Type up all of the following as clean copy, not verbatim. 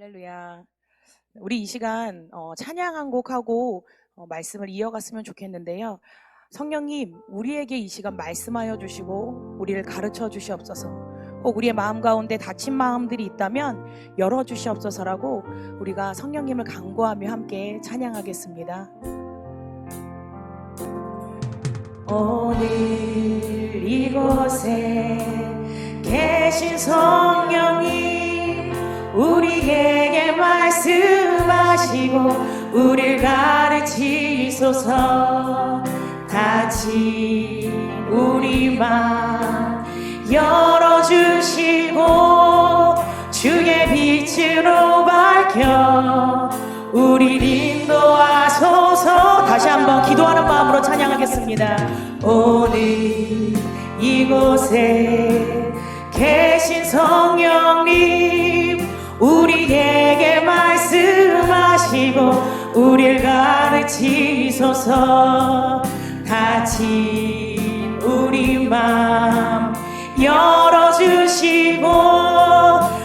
할렐루야. 우리 이 시간 찬양 한 곡하고 말씀을 이어갔으면 좋겠는데요. 성령님, 우리에게 이 시간 말씀하여 주시고 우리를 가르쳐 주시옵소서. 혹 우리의 마음 가운데 닫힌 마음들이 있다면 열어 주시옵소서라고 우리가 성령님을 간구하며 함께 찬양하겠습니다. 오늘 이곳에 계신 성령님, 우리에게 말씀하시고 우리를 가르치소서. 닫힌 우리 맘 열어주시고 주의 빛으로 밝혀 우리를 인도하소서. 다시 한번 기도하는 마음으로 찬양하겠습니다. 오늘 이곳에 계신 성령님, 우리에게 말씀하시고 우리를 가르치소서. 닫힌 우리 맘 열어주시고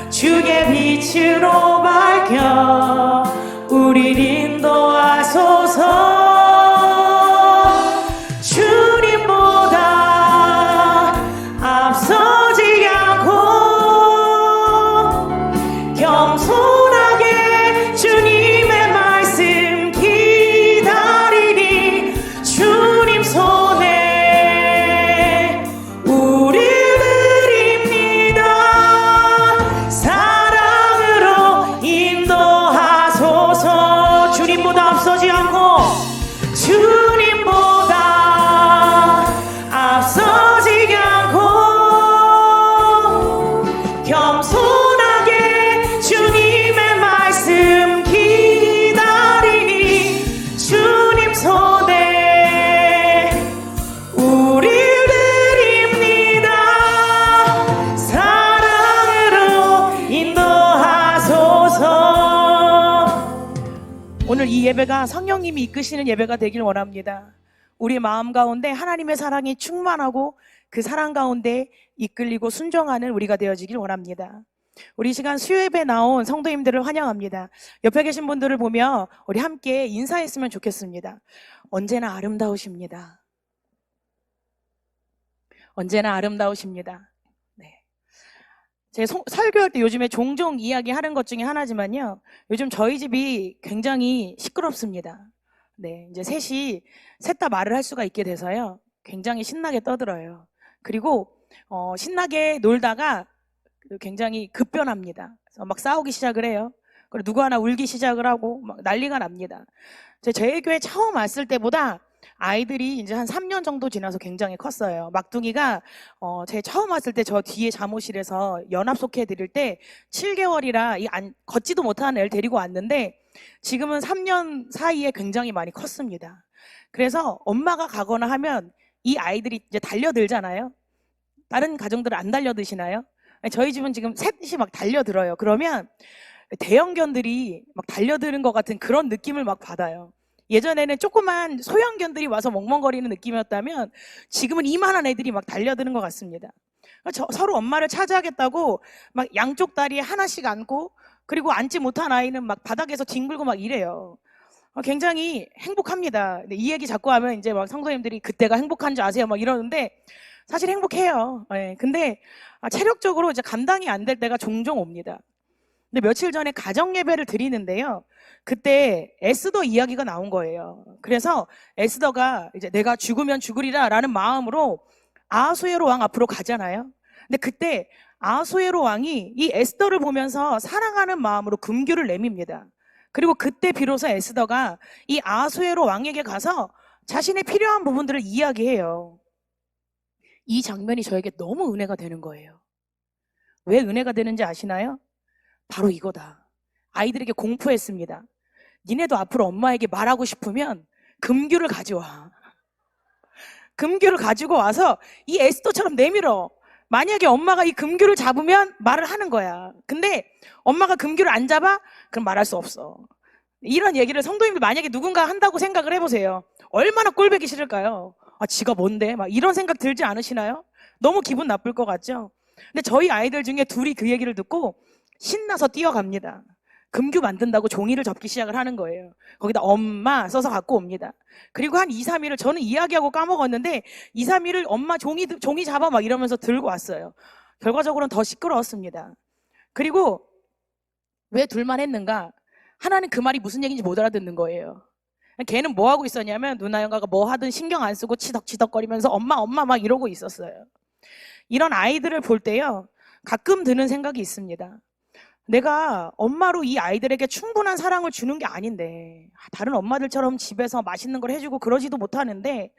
주의 빛으로 밝혀 우리를 인도하소서. 주님보다 앞서지 않고 겸손하게 주님의 말씀 기다리니 주님 손에 우리를 드립니다. 사랑으로 인도하소서. 주님보다 앞서지 않고 주님보다 앞서지 않고 겸손하게 주님의 말씀 기다리니 주님 손에 우리를 드립니다. 사랑으로 인도하소서. 오늘 이 예배가 성령님이 이끄시는 예배가 되길 원합니다. 우리 마음 가운데 하나님의 사랑이 충만하고 그 사랑 가운데 이끌리고 순종하는 우리가 되어지길 원합니다. 우리 시간 수요예배 나온 성도님들을 환영합니다. 옆에 계신 분들을 보며 우리 함께 인사했으면 좋겠습니다. 언제나 아름다우십니다. 언제나 아름다우십니다. 네. 제 설교할 때 요즘에 종종 이야기하는 것 중에 하나지만요, 요즘 저희 집이 굉장히 시끄럽습니다. 네, 이제 셋 다 말을 할 수가 있게 돼서요, 굉장히 신나게 떠들어요. 그리고 신나게 놀다가 굉장히 급변합니다. 그래서 막 싸우기 시작을 해요. 그리고 누구 하나 울기 시작을 하고 막 난리가 납니다. 저희 교회 처음 왔을 때보다 아이들이 이제 한 3년 정도 지나서 굉장히 컸어요. 막둥이가 제 처음 왔을 때 저 뒤에 잠옷실에서 연합 속해 드릴 때 7개월이라 걷지도 못하는 애를 데리고 왔는데 지금은 3년 사이에 굉장히 많이 컸습니다. 그래서 엄마가 가거나 하면 이 아이들이 이제 달려들잖아요. 다른 가정들은 안 달려드시나요? 저희 집은 지금 셋이 막 달려들어요. 그러면 대형견들이 막 달려드는 것 같은 그런 느낌을 막 받아요. 예전에는 조그만 소형견들이 와서 멍멍거리는 느낌이었다면 지금은 이만한 애들이 막 달려드는 것 같습니다. 서로 엄마를 차지하겠다고 막 양쪽 다리에 하나씩 안고, 그리고 앉지 못한 아이는 막 바닥에서 뒹굴고 막 이래요. 굉장히 행복합니다. 이 얘기 자꾸 하면 이제 막 성도님들이 그때가 행복한 줄 아세요? 막 이러는데 사실 행복해요. 네. 근데 체력적으로 이제 감당이 안 될 때가 종종 옵니다. 근데 며칠 전에 가정 예배를 드리는데요, 그때 에스더 이야기가 나온 거예요. 그래서 에스더가 이제 내가 죽으면 죽으리라 라는 마음으로 아하수에로 왕 앞으로 가잖아요. 근데 그때 아하수에로 왕이 이 에스더를 보면서 사랑하는 마음으로 금규를 내밉니다. 그리고 그때 비로소 에스더가 이 아하수에로 왕에게 가서 자신의 필요한 부분들을 이야기해요. 이 장면이 저에게 너무 은혜가 되는 거예요. 왜 은혜가 되는지 아시나요? 바로 이거다. 아이들에게 공포했습니다. 니네도 앞으로 엄마에게 말하고 싶으면 금규를 가져와. 금규를 가지고 와서 이 에스더처럼 내밀어. 만약에 엄마가 이 금규를 잡으면 말을 하는 거야. 근데 엄마가 금규를 안 잡아? 그럼 말할 수 없어. 이런 얘기를 성도님들 만약에 누군가 한다고 생각을 해보세요. 얼마나 꼴보기 싫을까요? 지가 뭔데? 막 이런 생각 들지 않으시나요? 너무 기분 나쁠 것 같죠? 근데 저희 아이들 중에 둘이 그 얘기를 듣고 신나서 뛰어갑니다. 금규 만든다고 종이를 접기 시작을 하는 거예요. 거기다 엄마 써서 갖고 옵니다. 그리고 한 2, 3일을 저는 이야기하고 까먹었는데 2, 3일을 엄마 종이 잡아 막 이러면서 들고 왔어요. 결과적으로는 더 시끄러웠습니다. 그리고 왜 둘만 했는가? 하나는 그 말이 무슨 얘기인지 못 알아듣는 거예요. 걔는 뭐 하고 있었냐면 누나 영가가 뭐 하든 신경 안 쓰고 치덕치덕거리면서 엄마 막 이러고 있었어요. 이런 아이들을 볼 때요, 가끔 드는 생각이 있습니다. 내가 엄마로 이 아이들에게 충분한 사랑을 주는 게 아닌데, 다른 엄마들처럼 집에서 맛있는 걸 해주고 그러지도 못하는데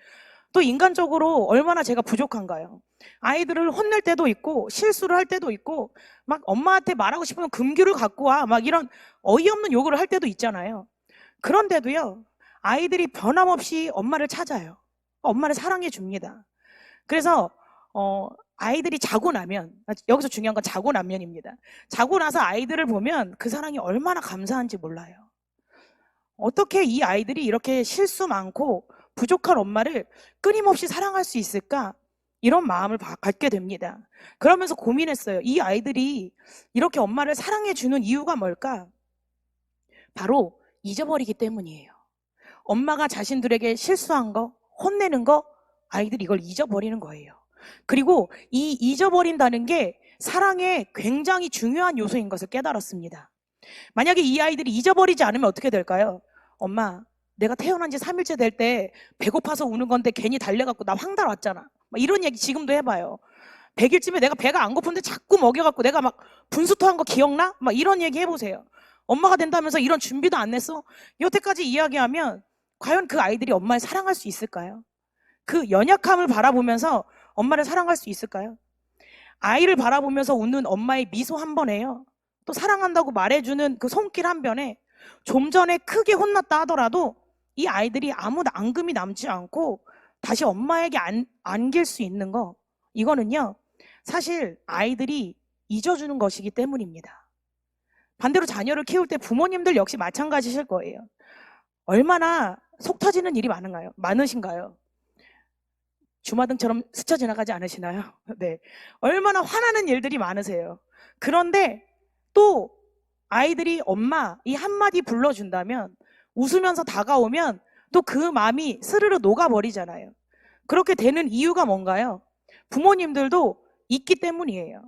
또 인간적으로 얼마나 제가 부족한가요? 아이들을 혼낼 때도 있고 실수를 할 때도 있고 막 엄마한테 말하고 싶으면 금규를 갖고 와 막 이런 어이없는 요구를 할 때도 있잖아요. 그런데도요, 아이들이 변함없이 엄마를 찾아요. 엄마를 사랑해 줍니다. 그래서 아이들이 자고 나면, 여기서 중요한 건 자고 나면입니다. 자고 나서 아이들을 보면 그 사랑이 얼마나 감사한지 몰라요. 어떻게 이 아이들이 이렇게 실수 많고 부족한 엄마를 끊임없이 사랑할 수 있을까? 이런 마음을 갖게 됩니다. 그러면서 고민했어요. 이 아이들이 이렇게 엄마를 사랑해 주는 이유가 뭘까? 바로 잊어버리기 때문이에요. 엄마가 자신들에게 실수한 거, 혼내는 거, 아이들이 이걸 잊어버리는 거예요. 그리고 이 잊어버린다는 게 사랑의 굉장히 중요한 요소인 것을 깨달았습니다. 만약에 이 아이들이 잊어버리지 않으면 어떻게 될까요? 엄마, 내가 태어난 지 3일째 될 때 배고파서 우는 건데 괜히 달래갖고 나 황달 왔잖아. 이런 얘기 지금도 해봐요. 100일쯤에 내가 배가 안 고픈데 자꾸 먹여갖고 내가 막 분수토한 거 기억나? 이런 얘기 해보세요. 엄마가 된다면서 이런 준비도 안 냈어? 여태까지 이야기하면 과연 그 아이들이 엄마를 사랑할 수 있을까요? 그 연약함을 바라보면서 엄마를 사랑할 수 있을까요? 아이를 바라보면서 웃는 엄마의 미소 한 번에요, 또 사랑한다고 말해주는 그 손길 한 변에 좀 전에 크게 혼났다 하더라도 이 아이들이 아무 앙금이 남지 않고 다시 엄마에게 안길 수 있는 거, 이거는요 사실 아이들이 잊어주는 것이기 때문입니다. 반대로 자녀를 키울 때 부모님들 역시 마찬가지실 거예요. 얼마나 속 터지는 일이 많으신가요? 주마등처럼 스쳐 지나가지 않으시나요? 네. 얼마나 화나는 일들이 많으세요. 그런데 또 아이들이 엄마 이 한마디 불러준다면, 웃으면서 다가오면 또 그 마음이 스르르 녹아버리잖아요. 그렇게 되는 이유가 뭔가요? 부모님들도 있기 때문이에요.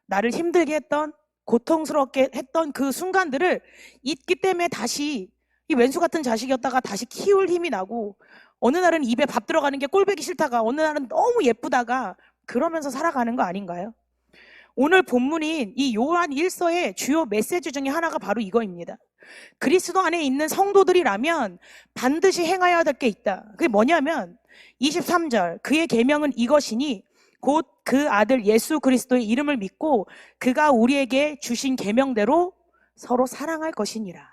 나를 힘들게 했던, 고통스럽게 했던 그 순간들을 잊기 때문에 다시 이 왼수 같은 자식이었다가 다시 키울 힘이 나고, 어느 날은 입에 밥 들어가는 게 꼴보기 싫다가 어느 날은 너무 예쁘다가 그러면서 살아가는 거 아닌가요? 오늘 본문인 이 요한 1서의 주요 메시지 중에 하나가 바로 이거입니다. 그리스도 안에 있는 성도들이라면 반드시 행하여야 될 게 있다. 그게 뭐냐면 23절, 그의 계명은 이것이니 곧 그 아들 예수 그리스도의 이름을 믿고 그가 우리에게 주신 계명대로 서로 사랑할 것이니라.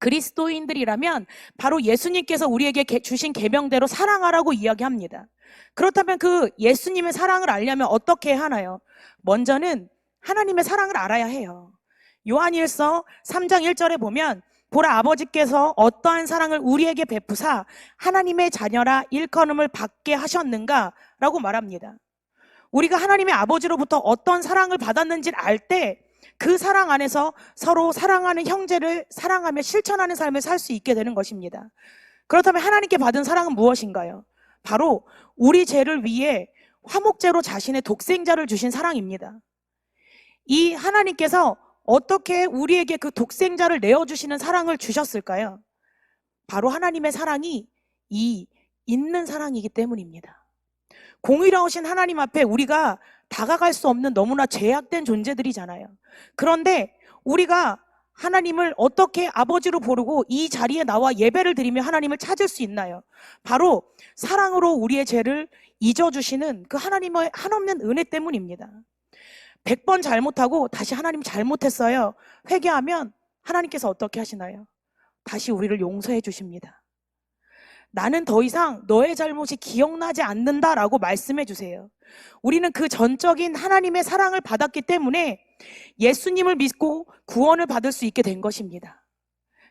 그리스도인들이라면 바로 예수님께서 우리에게 주신 계명대로 사랑하라고 이야기합니다. 그렇다면 그 예수님의 사랑을 알려면 어떻게 하나요? 먼저는 하나님의 사랑을 알아야 해요. 요한일서 3장 1절에 보면 보라, 아버지께서 어떠한 사랑을 우리에게 베푸사 하나님의 자녀라 일컬음을 받게 하셨는가 라고 말합니다. 우리가 하나님의 아버지로부터 어떤 사랑을 받았는지를 알 때 그 사랑 안에서 서로 사랑하는 형제를 사랑하며 실천하는 삶을 살 수 있게 되는 것입니다. 그렇다면 하나님께 받은 사랑은 무엇인가요? 바로 우리 죄를 위해 화목제로 자신의 독생자를 주신 사랑입니다. 이 하나님께서 어떻게 우리에게 그 독생자를 내어주시는 사랑을 주셨을까요? 바로 하나님의 사랑이 이 있는 사랑이기 때문입니다. 공의로우신 하나님 앞에 우리가 다가갈 수 없는 너무나 죄악된 존재들이잖아요. 그런데 우리가 하나님을 어떻게 아버지로 부르고 이 자리에 나와 예배를 드리며 하나님을 찾을 수 있나요? 바로 사랑으로 우리의 죄를 잊어주시는 그 하나님의 한없는 은혜 때문입니다. 100번 잘못하고 다시 하나님 잘못했어요, 회개하면 하나님께서 어떻게 하시나요? 다시 우리를 용서해 주십니다. 나는 더 이상 너의 잘못이 기억나지 않는다라고 말씀해 주세요. 우리는 그 전적인 하나님의 사랑을 받았기 때문에 예수님을 믿고 구원을 받을 수 있게 된 것입니다.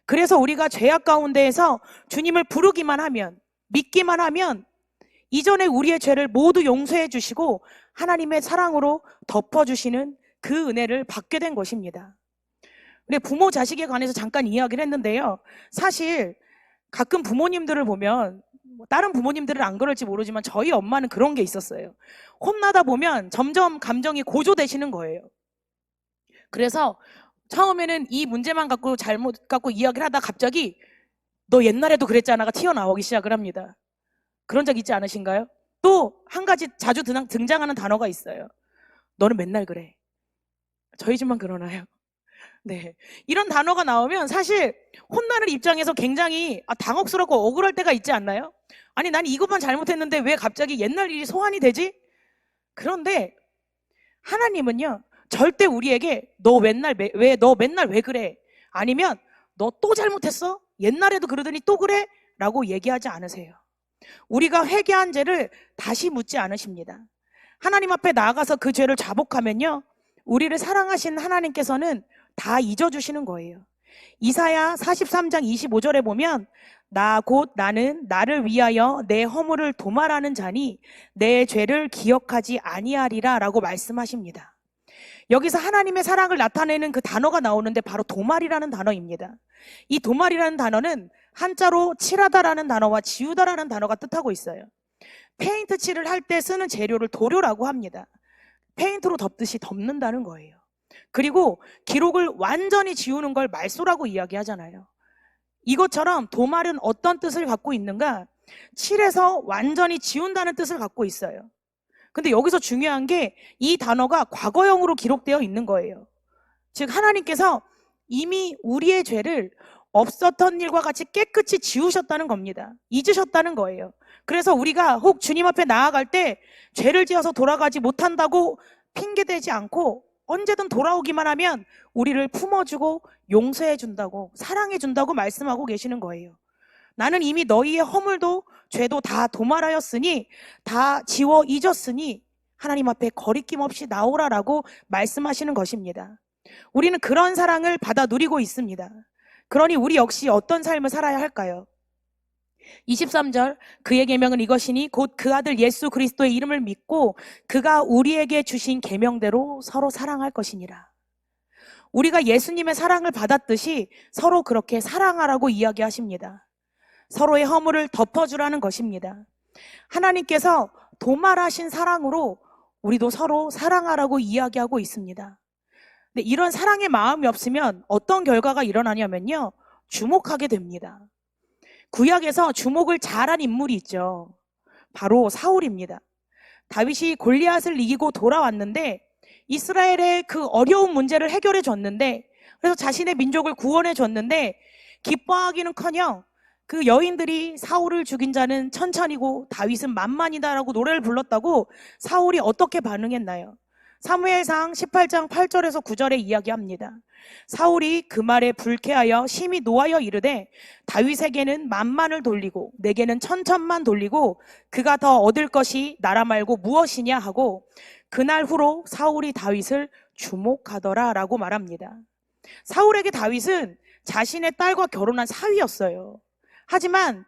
그래서 우리가 죄악 가운데에서 주님을 부르기만 하면, 믿기만 하면 이전에 우리의 죄를 모두 용서해 주시고 하나님의 사랑으로 덮어주시는 그 은혜를 받게 된 것입니다. 우리 부모 자식에 관해서 잠깐 이야기를 했는데요. 사실 가끔 부모님들을 보면 다른 부모님들은 안 그럴지 모르지만 저희 엄마는 그런 게 있었어요. 혼나다 보면 점점 감정이 고조되시는 거예요. 그래서 처음에는 이 문제만 갖고 잘못 갖고 이야기를 하다 갑자기 너 옛날에도 그랬잖아가 튀어나오기 시작을 합니다. 그런 적 있지 않으신가요? 또 한 가지 자주 등장하는 단어가 있어요. 너는 맨날 그래. 저희 집만 그러나요? 네. 이런 단어가 나오면 사실 혼나는 입장에서 굉장히 당혹스럽고 억울할 때가 있지 않나요? 아니, 난 이것만 잘못했는데 왜 갑자기 옛날 일이 소환이 되지? 그런데 하나님은요, 절대 우리에게 너 맨날 왜 그래? 아니면 너 또 잘못했어? 옛날에도 그러더니 또 그래? 라고 얘기하지 않으세요. 우리가 회개한 죄를 다시 묻지 않으십니다. 하나님 앞에 나아가서 그 죄를 자복하면요, 우리를 사랑하신 하나님께서는 다 잊어주시는 거예요. 이사야 43장 25절에 보면 나 곧 나는 나를 위하여 내 허물을 도말하는 자니 내 죄를 기억하지 아니하리라 라고 말씀하십니다. 여기서 하나님의 사랑을 나타내는 그 단어가 나오는데 바로 도말이라는 단어입니다. 이 도말이라는 단어는 한자로 칠하다라는 단어와 지우다라는 단어가 뜻하고 있어요. 페인트 칠을 할 때 쓰는 재료를 도료라고 합니다. 페인트로 덮듯이 덮는다는 거예요. 그리고 기록을 완전히 지우는 걸 말소라고 이야기하잖아요. 이것처럼 도말은 어떤 뜻을 갖고 있는가? 칠해서 완전히 지운다는 뜻을 갖고 있어요. 근데 여기서 중요한 게 이 단어가 과거형으로 기록되어 있는 거예요. 즉 하나님께서 이미 우리의 죄를 없었던 일과 같이 깨끗이 지우셨다는 겁니다. 잊으셨다는 거예요. 그래서 우리가 혹 주님 앞에 나아갈 때 죄를 지어서 돌아가지 못한다고 핑계대지 않고 언제든 돌아오기만 하면 우리를 품어주고 용서해준다고 사랑해준다고 말씀하고 계시는 거예요. 나는 이미 너희의 허물도 죄도 다 도말하였으니 다 지워 잊었으니 하나님 앞에 거리낌 없이 나오라라고 말씀하시는 것입니다. 우리는 그런 사랑을 받아 누리고 있습니다. 그러니 우리 역시 어떤 삶을 살아야 할까요? 23절 그의 계명은 이것이니 곧 그 아들 예수 그리스도의 이름을 믿고 그가 우리에게 주신 계명대로 서로 사랑할 것이니라. 우리가 예수님의 사랑을 받았듯이 서로 그렇게 사랑하라고 이야기하십니다. 서로의 허물을 덮어주라는 것입니다. 하나님께서 도말하신 사랑으로 우리도 서로 사랑하라고 이야기하고 있습니다. 근데 이런 사랑의 마음이 없으면 어떤 결과가 일어나냐면요, 주목하게 됩니다. 구약에서 주목을 잘한 인물이 있죠. 바로 사울입니다. 다윗이 골리앗을 이기고 돌아왔는데 이스라엘의 그 어려운 문제를 해결해 줬는데, 그래서 자신의 민족을 구원해 줬는데 기뻐하기는커녕 그 여인들이 사울을 죽인 자는 천천히고 다윗은 만만이다라고 노래를 불렀다고 사울이 어떻게 반응했나요? 사무엘상 18장 8절에서 9절에 이야기합니다. 사울이 그 말에 불쾌하여 심히 노하여 이르되 다윗에게는 만만을 돌리고 내게는 천천만 돌리고 그가 더 얻을 것이 나라 말고 무엇이냐 하고 그날 후로 사울이 다윗을 주목하더라 라고 말합니다. 사울에게 다윗은 자신의 딸과 결혼한 사위였어요. 하지만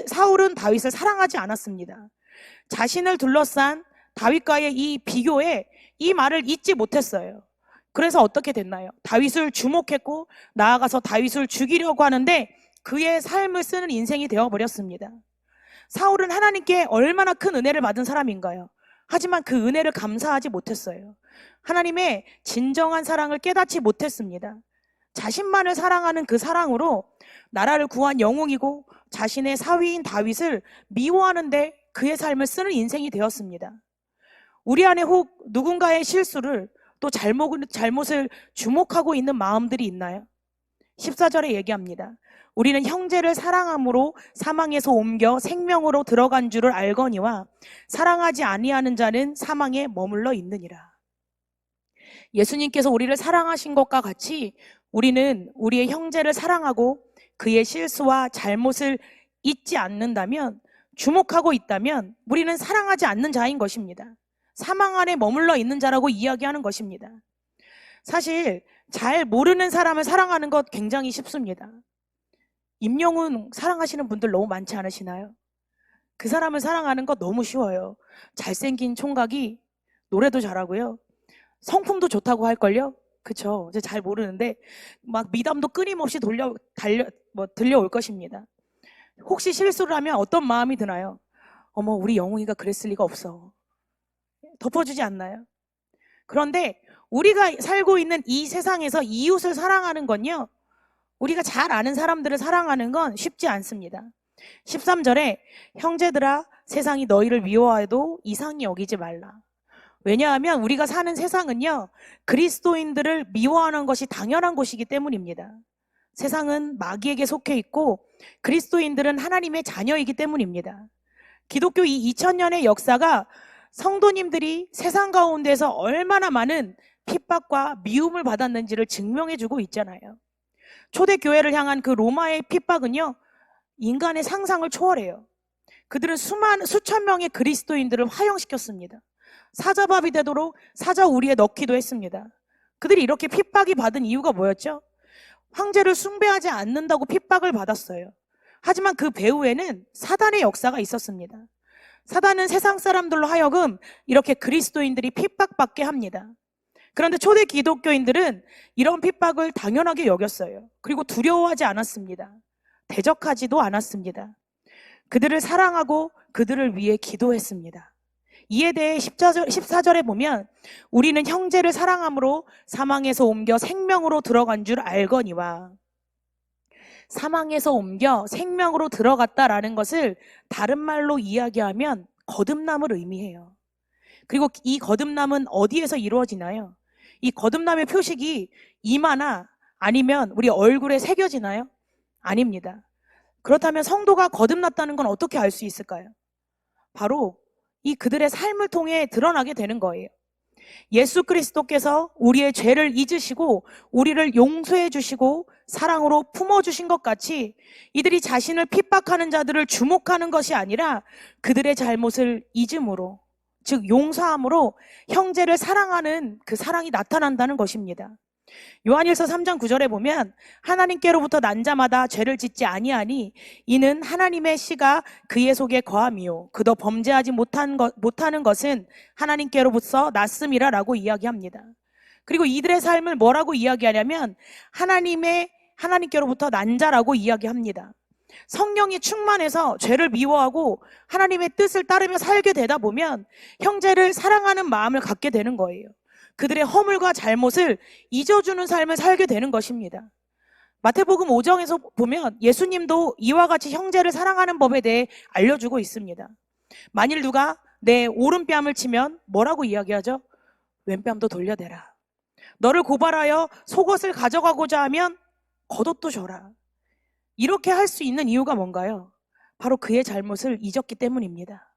사울은 다윗을 사랑하지 않았습니다. 자신을 둘러싼 다윗과의 이 비교에 이 말을 잊지 못했어요. 그래서 어떻게 됐나요? 다윗을 주목했고 나아가서 다윗을 죽이려고 하는데 그의 삶을 쓰는 인생이 되어버렸습니다. 사울은 하나님께 얼마나 큰 은혜를 받은 사람인가요? 하지만 그 은혜를 감사하지 못했어요. 하나님의 진정한 사랑을 깨닫지 못했습니다. 자신만을 사랑하는 그 사랑으로 나라를 구한 영웅이고 자신의 사위인 다윗을 미워하는데 그의 삶을 쓰는 인생이 되었습니다. 우리 안에 혹 누군가의 실수를 또 잘못을 주목하고 있는 마음들이 있나요? 14절에 얘기합니다. 우리는 형제를 사랑함으로 사망에서 옮겨 생명으로 들어간 줄을 알거니와 사랑하지 아니하는 자는 사망에 머물러 있느니라. 예수님께서 우리를 사랑하신 것과 같이 우리는 우리의 형제를 사랑하고 그의 실수와 잘못을 잊지 않는다면, 주목하고 있다면 우리는 사랑하지 않는 자인 것입니다. 사망 안에 머물러 있는 자라고 이야기하는 것입니다. 사실 잘 모르는 사람을 사랑하는 것 굉장히 쉽습니다. 임영웅 사랑하시는 분들 너무 많지 않으시나요? 그 사람을 사랑하는 것 너무 쉬워요. 잘생긴 총각이 노래도 잘하고요, 성품도 좋다고 할걸요? 그쵸? 이제 잘 모르는데 막 미담도 끊임없이 들려올 것입니다. 혹시 실수를 하면 어떤 마음이 드나요? 어머, 우리 영웅이가 그랬을 리가 없어. 덮어주지 않나요? 그런데 우리가 살고 있는 이 세상에서 이웃을 사랑하는 건요, 우리가 잘 아는 사람들을 사랑하는 건 쉽지 않습니다. 13절에 형제들아 세상이 너희를 미워해도 이상히 여기지 말라. 왜냐하면 우리가 사는 세상은요, 그리스도인들을 미워하는 것이 당연한 것이기 때문입니다. 세상은 마귀에게 속해 있고 그리스도인들은 하나님의 자녀이기 때문입니다. 기독교 이 2000년의 역사가 성도님들이 세상 가운데서 얼마나 많은 핍박과 미움을 받았는지를 증명해주고 있잖아요. 초대교회를 향한 그 로마의 핍박은요, 인간의 상상을 초월해요. 그들은 수천 명의 그리스도인들을 화형시켰습니다. 사자밥이 되도록 사자 우리에 넣기도 했습니다. 그들이 이렇게 핍박이 받은 이유가 뭐였죠? 황제를 숭배하지 않는다고 핍박을 받았어요. 하지만 그 배후에는 사단의 역사가 있었습니다. 사단은 세상 사람들로 하여금 이렇게 그리스도인들이 핍박받게 합니다. 그런데 초대 기독교인들은 이런 핍박을 당연하게 여겼어요. 그리고 두려워하지 않았습니다. 대적하지도 않았습니다. 그들을 사랑하고 그들을 위해 기도했습니다. 이에 대해 14절에 보면 우리는 형제를 사랑함으로 사망에서 옮겨 생명으로 들어간 줄 알거니와, 사망에서 옮겨 생명으로 들어갔다라는 것을 다른 말로 이야기하면 거듭남을 의미해요. 그리고 이 거듭남은 어디에서 이루어지나요? 이 거듭남의 표식이 이마나 아니면 우리 얼굴에 새겨지나요? 아닙니다. 그렇다면 성도가 거듭났다는 건 어떻게 알 수 있을까요? 바로 이 그들의 삶을 통해 드러나게 되는 거예요. 예수 그리스도께서 우리의 죄를 잊으시고 우리를 용서해 주시고 사랑으로 품어주신 것 같이 이들이 자신을 핍박하는 자들을 주목하는 것이 아니라 그들의 잘못을 잊음으로, 즉 용서함으로 형제를 사랑하는 그 사랑이 나타난다는 것입니다. 요한일서 3장 9절에 보면 하나님께로부터 난 자마다 죄를 짓지 아니하니 이는 하나님의 씨가 그의 속에 거함이요 그도 범죄하지 못하는 것은 하나님께로부터 났음이라 라고 이야기합니다. 그리고 이들의 삶을 뭐라고 이야기하냐면 하나님께로부터 난 자라고 이야기합니다. 성령이 충만해서 죄를 미워하고 하나님의 뜻을 따르며 살게 되다 보면 형제를 사랑하는 마음을 갖게 되는 거예요. 그들의 허물과 잘못을 잊어주는 삶을 살게 되는 것입니다. 마태복음 5장에서 보면 예수님도 이와 같이 형제를 사랑하는 법에 대해 알려주고 있습니다. 만일 누가 내 오른뺨을 치면 뭐라고 이야기하죠? 왼뺨도 돌려대라. 너를 고발하여 속옷을 가져가고자 하면 겉옷도 줘라. 이렇게 할 수 있는 이유가 뭔가요? 바로 그의 잘못을 잊었기 때문입니다.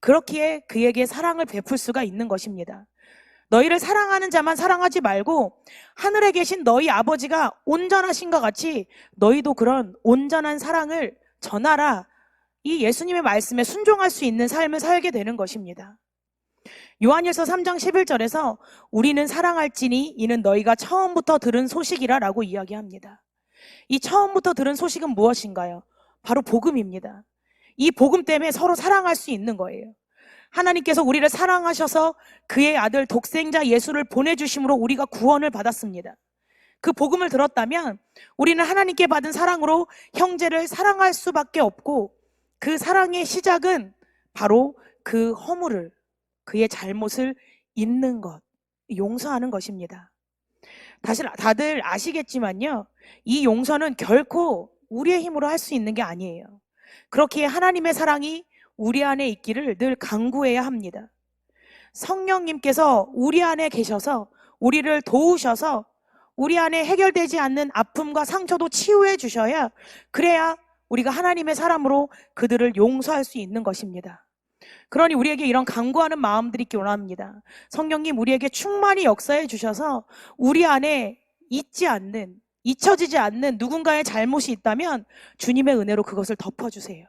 그렇기에 그에게 사랑을 베풀 수가 있는 것입니다. 너희를 사랑하는 자만 사랑하지 말고 하늘에 계신 너희 아버지가 온전하신 것 같이 너희도 그런 온전한 사랑을 전하라. 이 예수님의 말씀에 순종할 수 있는 삶을 살게 되는 것입니다. 요한일서 3장 11절에서 우리는 사랑할지니 이는 너희가 처음부터 들은 소식이라 라고 이야기합니다. 이 처음부터 들은 소식은 무엇인가요? 바로 복음입니다. 이 복음 때문에 서로 사랑할 수 있는 거예요. 하나님께서 우리를 사랑하셔서 그의 아들 독생자 예수를 보내주심으로 우리가 구원을 받았습니다. 그 복음을 들었다면 우리는 하나님께 받은 사랑으로 형제를 사랑할 수밖에 없고 그 사랑의 시작은 바로 그 허물을, 그의 잘못을 잊는 것, 용서하는 것입니다. 다들 아시겠지만요, 이 용서는 결코 우리의 힘으로 할 수 있는 게 아니에요. 그렇기에 하나님의 사랑이 우리 안에 있기를 늘 간구해야 합니다. 성령님께서 우리 안에 계셔서 우리를 도우셔서 우리 안에 해결되지 않는 아픔과 상처도 치유해 주셔야, 그래야 우리가 하나님의 사람으로 그들을 용서할 수 있는 것입니다. 그러니 우리에게 이런 간구하는 마음들이 있기 원합니다. 성령님, 우리에게 충만히 역사해 주셔서 우리 안에 잊혀지지 않는 누군가의 잘못이 있다면 주님의 은혜로 그것을 덮어주세요.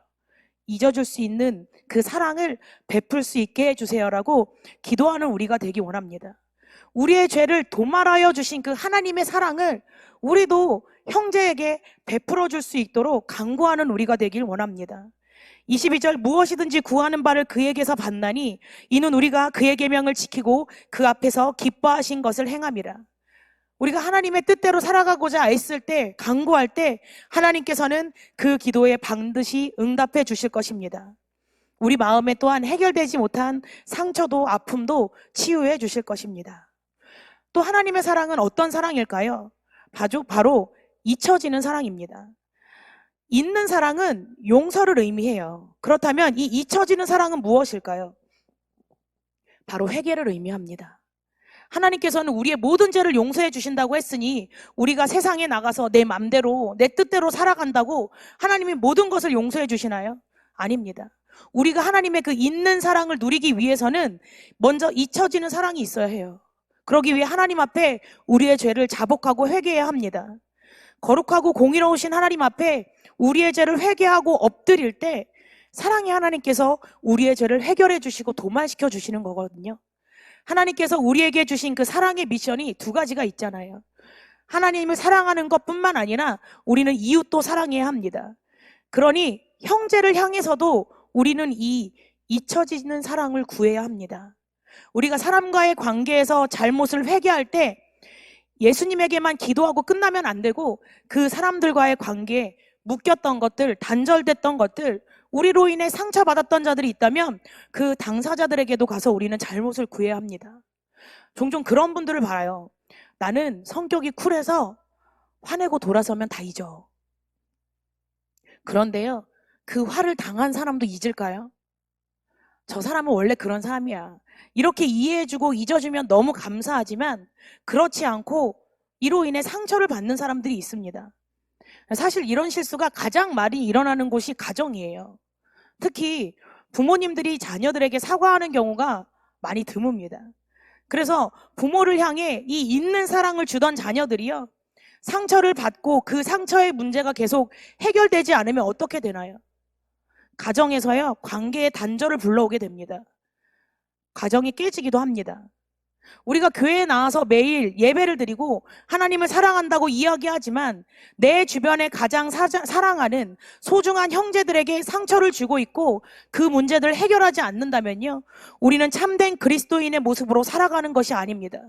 잊어줄 수 있는 그 사랑을 베풀 수 있게 해주세요라고 기도하는 우리가 되기 원합니다. 우리의 죄를 도말하여 주신 그 하나님의 사랑을 우리도 형제에게 베풀어 줄 수 있도록 간구하는 우리가 되길 원합니다. 22절, 무엇이든지 구하는 바를 그에게서 받나니 이는 우리가 그의 계명을 지키고 그 앞에서 기뻐하신 것을 행함이라. 우리가 하나님의 뜻대로 살아가고자 애쓸 때, 간구할 때 하나님께서는 그 기도에 반드시 응답해 주실 것입니다. 우리 마음에 또한 해결되지 못한 상처도 아픔도 치유해 주실 것입니다. 또 하나님의 사랑은 어떤 사랑일까요? 바로 잊혀지는 사랑입니다. 있는 사랑은 용서를 의미해요. 그렇다면 이 잊혀지는 사랑은 무엇일까요? 바로 회개를 의미합니다. 하나님께서는 우리의 모든 죄를 용서해 주신다고 했으니 우리가 세상에 나가서 내 맘대로 내 뜻대로 살아간다고 하나님이 모든 것을 용서해 주시나요? 아닙니다. 우리가 하나님의 그 있는 사랑을 누리기 위해서는 먼저 잊혀지는 사랑이 있어야 해요. 그러기 위해 하나님 앞에 우리의 죄를 자복하고 회개해야 합니다. 거룩하고 공의로우신 하나님 앞에 우리의 죄를 회개하고 엎드릴 때 사랑의 하나님께서 우리의 죄를 해결해 주시고 도말시켜 주시는 거거든요. 하나님께서 우리에게 주신 그 사랑의 미션이 두 가지가 있잖아요. 하나님을 사랑하는 것뿐만 아니라 우리는 이웃도 사랑해야 합니다. 그러니 형제를 향해서도 우리는 이 잊혀지는 사랑을 구해야 합니다. 우리가 사람과의 관계에서 잘못을 회개할 때 예수님에게만 기도하고 끝나면 안 되고 그 사람들과의 관계에 묶였던 것들, 단절됐던 것들, 우리로 인해 상처받았던 자들이 있다면 그 당사자들에게도 가서 우리는 잘못을 구해야 합니다. 종종 그런 분들을 봐요. 나는 성격이 쿨해서 화내고 돌아서면 다 잊어. 그런데요, 그 화를 당한 사람도 잊을까요? 저 사람은 원래 그런 사람이야. 이렇게 이해해주고 잊어주면 너무 감사하지만 그렇지 않고 이로 인해 상처를 받는 사람들이 있습니다. 사실 이런 실수가 가장 많이 일어나는 곳이 가정이에요. 특히 부모님들이 자녀들에게 사과하는 경우가 많이 드뭅니다. 그래서 부모를 향해 이 있는 사랑을 주던 자녀들이요, 상처를 받고 그 상처의 문제가 계속 해결되지 않으면 어떻게 되나요? 가정에서요, 관계의 단절을 불러오게 됩니다. 가정이 깨지기도 합니다. 우리가 교회에 나와서 매일 예배를 드리고 하나님을 사랑한다고 이야기하지만 내 주변에 가장 사랑하는 소중한 형제들에게 상처를 주고 있고 그 문제들을 해결하지 않는다면요, 우리는 참된 그리스도인의 모습으로 살아가는 것이 아닙니다.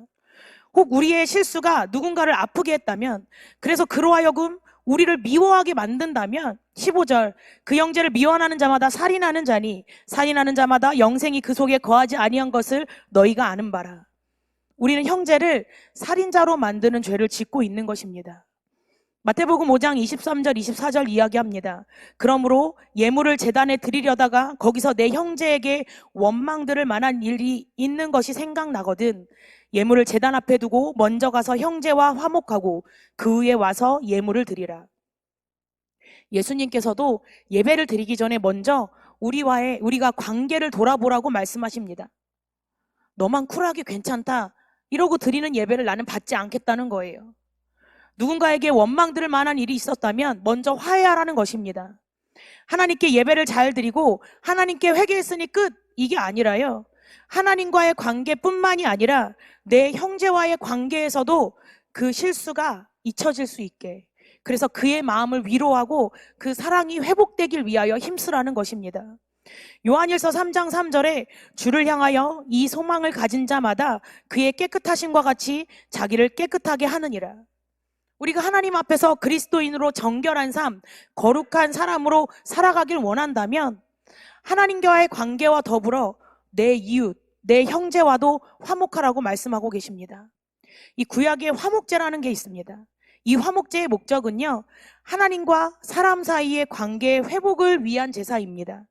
혹 우리의 실수가 누군가를 아프게 했다면, 그래서 그로 하여금 우리를 미워하게 만든다면 15절, 그 형제를 미워하는 자마다 살인하는 자니 살인하는 자마다 영생이 그 속에 거하지 아니한 것을 너희가 아는 바라. 우리는 형제를 살인자로 만드는 죄를 짓고 있는 것입니다. 마태복음 5장 23절 24절 이야기합니다. 그러므로 예물을 제단에 드리려다가 거기서 내 형제에게 원망 들을 만한 일이 있는 것이 생각나거든 예물을 제단 앞에 두고 먼저 가서 형제와 화목하고 그 후에 와서 예물을 드리라. 예수님께서도 예배를 드리기 전에 먼저 우리가 관계를 돌아보라고 말씀하십니다. 너만 쿨하게 괜찮다 이러고 드리는 예배를 나는 받지 않겠다는 거예요. 누군가에게 원망 들을 만한 일이 있었다면 먼저 화해하라는 것입니다. 하나님께 예배를 잘 드리고 하나님께 회개했으니 끝, 이게 아니라요, 하나님과의 관계뿐만이 아니라 내 형제와의 관계에서도 그 실수가 잊혀질 수 있게, 그래서 그의 마음을 위로하고 그 사랑이 회복되길 위하여 힘쓰라는 것입니다. 요한일서 3장 3절에 주를 향하여 이 소망을 가진 자마다 그의 깨끗하심과 같이 자기를 깨끗하게 하느니라. 우리가 하나님 앞에서 그리스도인으로 정결한 삶, 거룩한 사람으로 살아가길 원한다면 하나님과의 관계와 더불어 내 이웃, 내 형제와도 화목하라고 말씀하고 계십니다. 이 구약에 화목제라는 게 있습니다. 이 화목제의 목적은요, 하나님과 사람 사이의 관계의 회복을 위한 제사입니다.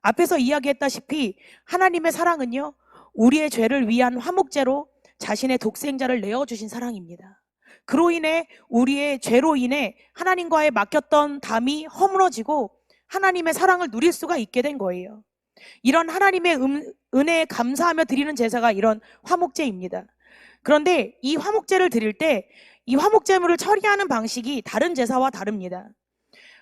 앞에서 이야기했다시피 하나님의 사랑은요, 우리의 죄를 위한 화목제로 자신의 독생자를 내어주신 사랑입니다. 그로 인해 우리의 죄로 인해 하나님과의 막혔던 담이 허물어지고 하나님의 사랑을 누릴 수가 있게 된 거예요. 이런 하나님의 은혜에 감사하며 드리는 제사가 이런 화목제입니다. 그런데 이 화목제를 드릴 때 이 화목제물을 처리하는 방식이 다른 제사와 다릅니다.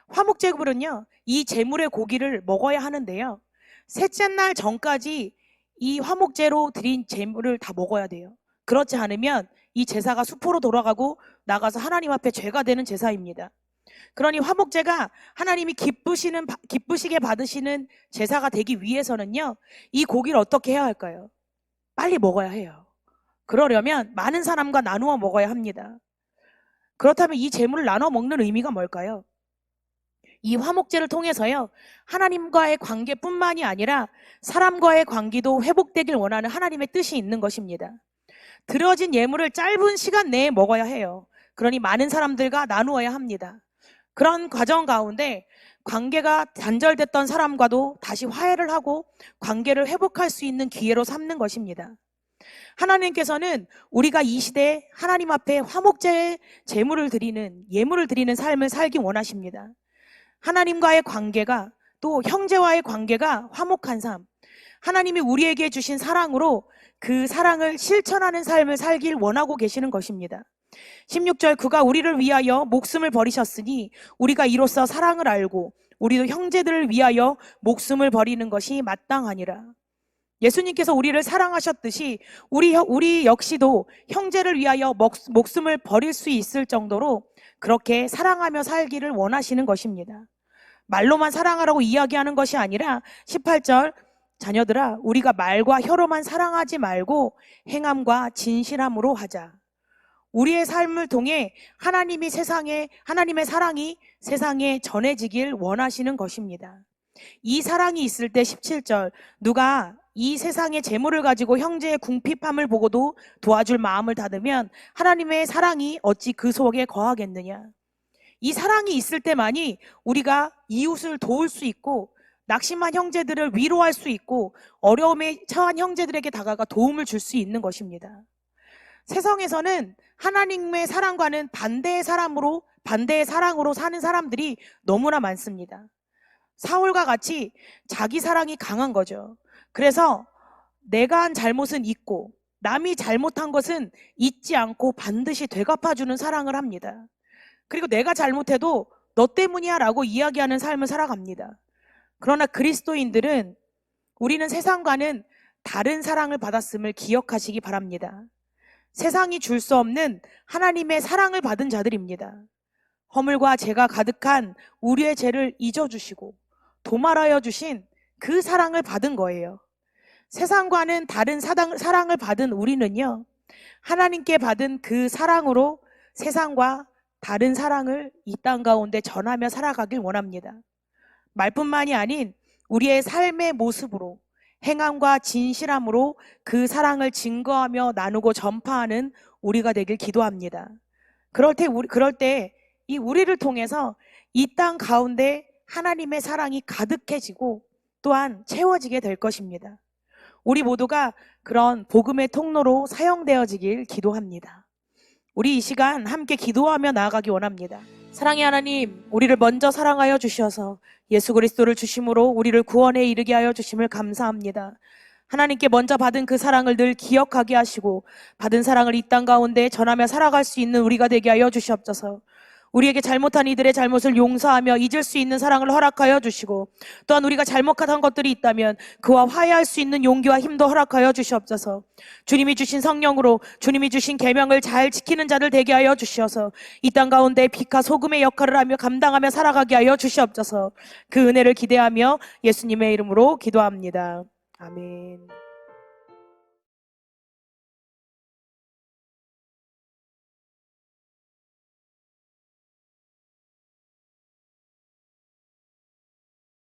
화목제물은요, 이 제물의 고기를 먹어야 하는데요, 셋째 날 전까지 이 화목제로 드린 제물을 다 먹어야 돼요. 그렇지 않으면 이 제사가 수포로 돌아가고 나가서 하나님 앞에 죄가 되는 제사입니다. 그러니 화목제가 하나님이 기쁘시게 받으시는 제사가 되기 위해서는요, 이 고기를 어떻게 해야 할까요? 빨리 먹어야 해요. 그러려면 많은 사람과 나누어 먹어야 합니다. 그렇다면 이 재물을 나눠 먹는 의미가 뭘까요? 이 화목제를 통해서요, 하나님과의 관계뿐만이 아니라 사람과의 관계도 회복되길 원하는 하나님의 뜻이 있는 것입니다. 드려진 예물을 짧은 시간 내에 먹어야 해요. 그러니 많은 사람들과 나누어야 합니다. 그런 과정 가운데 관계가 단절됐던 사람과도 다시 화해를 하고 관계를 회복할 수 있는 기회로 삼는 것입니다. 하나님께서는 우리가 이 시대에 하나님 앞에 화목제의 제물을 드리는, 예물을 드리는 삶을 살기 원하십니다. 하나님과의 관계가, 또 형제와의 관계가 화목한 삶, 하나님이 우리에게 주신 사랑으로 그 사랑을 실천하는 삶을 살길 원하고 계시는 것입니다. 16절, 그가 우리를 위하여 목숨을 버리셨으니 우리가 이로써 사랑을 알고 우리도 형제들을 위하여 목숨을 버리는 것이 마땅하니라. 예수님께서 우리를 사랑하셨듯이 우리 역시도 형제를 위하여 목숨을 버릴 수 있을 정도로 그렇게 사랑하며 살기를 원하시는 것입니다. 말로만 사랑하라고 이야기하는 것이 아니라 18절, 자녀들아 우리가 말과 혀로만 사랑하지 말고 행함과 진실함으로 하자. 우리의 삶을 통해 하나님의 사랑이 세상에 전해지길 원하시는 것입니다. 이 사랑이 있을 때 17절, 누가 이 세상의 재물을 가지고 형제의 궁핍함을 보고도 도와줄 마음을 닫으면 하나님의 사랑이 어찌 그 속에 거하겠느냐. 이 사랑이 있을 때만이 우리가 이웃을 도울 수 있고 낙심한 형제들을 위로할 수 있고 어려움에 처한 형제들에게 다가가 도움을 줄 수 있는 것입니다. 세상에서는 하나님의 사랑과는 반대의 사랑으로 사는 사람들이 너무나 많습니다. 사울과 같이 자기 사랑이 강한 거죠. 그래서 내가 한 잘못은 잊고 남이 잘못한 것은 잊지 않고 반드시 되갚아주는 사랑을 합니다. 그리고 내가 잘못해도 너 때문이야 라고 이야기하는 삶을 살아갑니다. 그러나 그리스도인들은, 우리는 세상과는 다른 사랑을 받았음을 기억하시기 바랍니다. 세상이 줄 수 없는 하나님의 사랑을 받은 자들입니다. 허물과 죄가 가득한 우리의 죄를 잊어주시고 도말하여 주신 그 사랑을 받은 거예요. 세상과는 다른 사랑을 받은 우리는요, 하나님께 받은 그 사랑으로 세상과 다른 사랑을 이 땅 가운데 전하며 살아가길 원합니다. 말뿐만이 아닌 우리의 삶의 모습으로, 행함과 진실함으로 그 사랑을 증거하며 나누고 전파하는 우리가 되길 기도합니다. 그럴 때 이 우리를 통해서 이 땅 가운데 하나님의 사랑이 가득해지고 또한 채워지게 될 것입니다. 우리 모두가 그런 복음의 통로로 사용되어지길 기도합니다. 우리 이 시간 함께 기도하며 나아가기 원합니다. 사랑의 하나님, 우리를 먼저 사랑하여 주셔서 예수 그리스도를 주심으로 우리를 구원에 이르게 하여 주심을 감사합니다. 하나님께 먼저 받은 그 사랑을 늘 기억하게 하시고 받은 사랑을 이 땅 가운데 전하며 살아갈 수 있는 우리가 되게 하여 주시옵소서. 우리에게 잘못한 이들의 잘못을 용서하며 잊을 수 있는 사랑을 허락하여 주시고, 또한 우리가 잘못한 것들이 있다면 그와 화해할 수 있는 용기와 힘도 허락하여 주시옵소서. 주님이 주신 성령으로 주님이 주신 계명을 잘 지키는 자들 되게 하여 주시어서 이 땅 가운데 빛과 소금의 역할을 하며 감당하며 살아가게 하여 주시옵소서. 그 은혜를 기대하며 예수님의 이름으로 기도합니다. 아멘.